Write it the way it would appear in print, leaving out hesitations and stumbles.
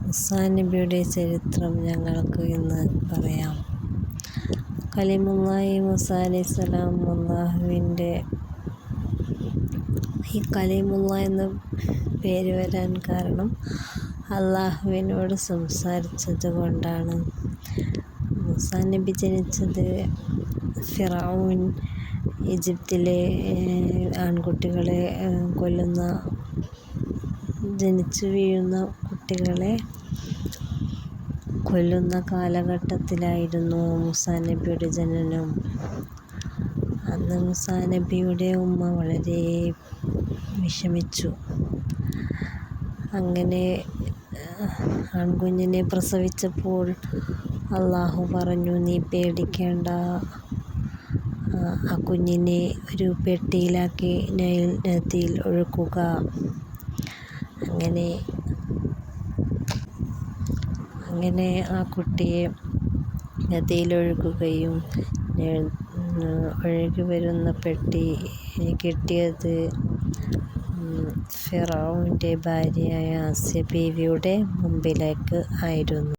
മൂസാ നബിയുടെ ചരിത്രം ഞങ്ങൾക്ക് ഇന്ന് പറയാം. കലീമുല്ലാഹി മൂസാ അലൈഹിസ്സലാം ഈ കലീമുള്ള എന്ന പേര് വരാൻ കാരണം അള്ളാഹുവിനോട് സംസാരിച്ചത് കൊണ്ടാണ്. മൂസാ നബി ജനിച്ചത് ഫിർഔൻ ഈജിപ്തിലെ ആൺകുട്ടികളെ ജനിച്ചു വീഴുന്ന കുട്ടികളെ കൊല്ലുന്ന കാലഘട്ടത്തിലായിരുന്നു മൂസാ നബിയുടെ ജനനം. അന്ന് മൂസാ നബിയുടെ ഉമ്മ വളരെ വിഷമിച്ചു. അങ്ങനെ ആൺകുഞ്ഞിനെ പ്രസവിച്ചപ്പോൾ അള്ളാഹു പറഞ്ഞു, നീ പേടിക്കേണ്ട, ആ കുഞ്ഞിനെ ഒരു പെട്ടിയിലാക്കി നൈൽ നദിയിൽ ഒഴുക്കുക. അങ്ങനെ ആ കുട്ടിയെ നദിയിലൊഴുകുകയും ഒഴുകി വരുന്ന പെട്ടി കിട്ടിയത് ഫിർഔന്റെ ഭാര്യയായ ആസിയ ബീവിയുടെ മുമ്പിലേക്ക് ആയിരുന്നു.